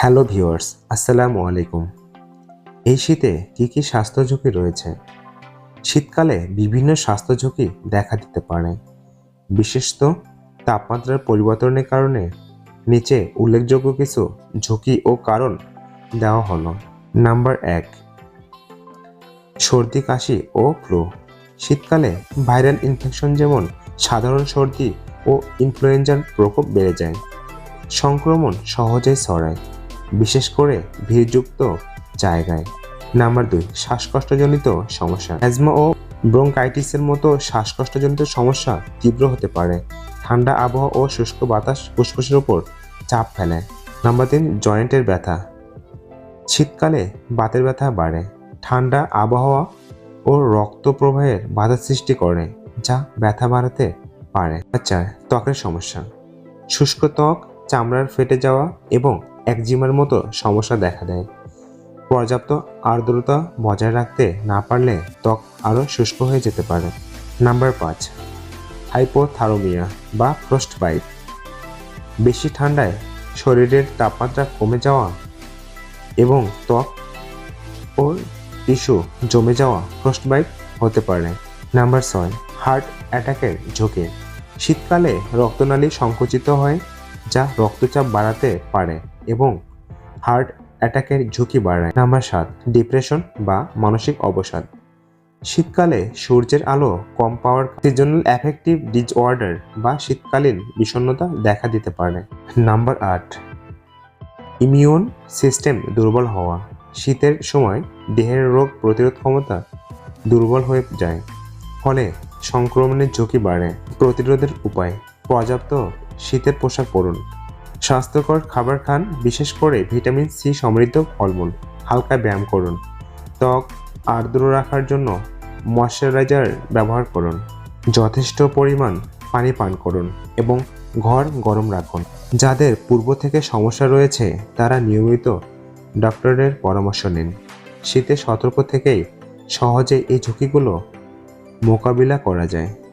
Hello viewers, আসসালামু আলাইকুম। এই শীতে কি কি স্বাস্থ্য ঝুঁকি রয়েছে? শীতকালে বিভিন্ন স্বাস্থ্য ঝুঁকি দেখা দিতে পারে। বিশেষত তাপমাত্রার পরিবর্তনের কারণে নিচে উল্লেখযোগ্য কিছু ঝুঁকি ও কারণ দেওয়া হলো। নাম্বার 1, সর্দি কাশি ও ফ্লু। শীতকালে ভাইরাল ইনফেকশন যেমন সাধারণ সর্দি ও ইনফ্লুয়েঞ্জার প্রকোপ বেড়ে যায়। সংক্রমণ সহজেই ছড়ায়, বিশেষ করে ভিড়যুক্ত জায়গায়। নাম্বার 2, শ্বাসকষ্টজনিত সমস্যা। অ্যাজমা ও ব্রঙ্কাইটিসের মতো শ্বাসকষ্টজনিত সমস্যা তীব্র হতে পারে। ঠান্ডা আবহাওয়া ও শুষ্ক বাতাস ফুসফুসের উপর চাপ ফেলে। নাম্বার 3, জয়েন্টের ব্যথা। শীতকালে বাতের ব্যথা বাড়ে। ঠান্ডা আবহাওয়া ও রক্ত প্রবাহের বাধা সৃষ্টি করে, যা ব্যথা বাড়াতে পারে। 4, ত্বকের সমস্যা। শুষ্ক ত্বক, চামড়ার ফেটে যাওয়া এবং একজিমার মতো সমস্যা দেখা দেয়। পর্যাপ্ত আর্দ্রতা বজায় রাখতে না পারলে ত্বক আরও শুষ্ক হয়ে যেতে পারে। নাম্বার 5, হাইপোথার্মিয়া বা ফ্রস্টবাইট। বেশি ঠান্ডায় শরীরের তাপমাত্রা কমে যাওয়া এবং ত্বক ও টিস্যু জমে যাওয়া ফ্রস্টবাইট হতে পারে। নাম্বার 6, হার্ট অ্যাটাকের ঝুঁকি। শীতকালে রক্তনালী সংকুচিত হয়, যা রক্তচাপ বাড়াতে পারে এবং হার্ট অ্যাটাকের ঝুঁকি বাড়ায়। নাম্বার 7, ডিপ্রেশন বা মানসিক অবসাদ। শীতকালে সূর্যের আলো কম পাওয়ার সিজনাল অ্যাফেক্টিভ ডিসঅর্ডার বা শীতকালীন বিষণ্ণতা দেখা দিতে পারে। নাম্বার 8, ইমিউন সিস্টেম দুর্বল হওয়া। শীতের সময় দেহের রোগ প্রতিরোধ ক্ষমতা দুর্বল হয়ে যায়, ফলে সংক্রমণের ঝুঁকি বাড়ে। প্রতিরোধের উপায়: পর্যাপ্ত শীতের পোশাক পরুন, স্বাস্থ্যকর খাবার খান, বিশেষ করে ভিটামিন সি সমৃদ্ধ ফলমূল, হালকা ব্যায়াম করুন, ত্বক আর্দ্র রাখার জন্য ময়শ্চারাইজার ব্যবহার করুন, যথেষ্ট পরিমাণ পানি পান করুন এবং ঘর গরম রাখুন। যাদের পূর্ব থেকে সমস্যা রয়েছে তারা নিয়মিত ডক্টরের পরামর্শ নিন। শীতে সতর্ক থেকেই সহজে এই ঝুঁকিগুলো মোকাবিলা করা যায়।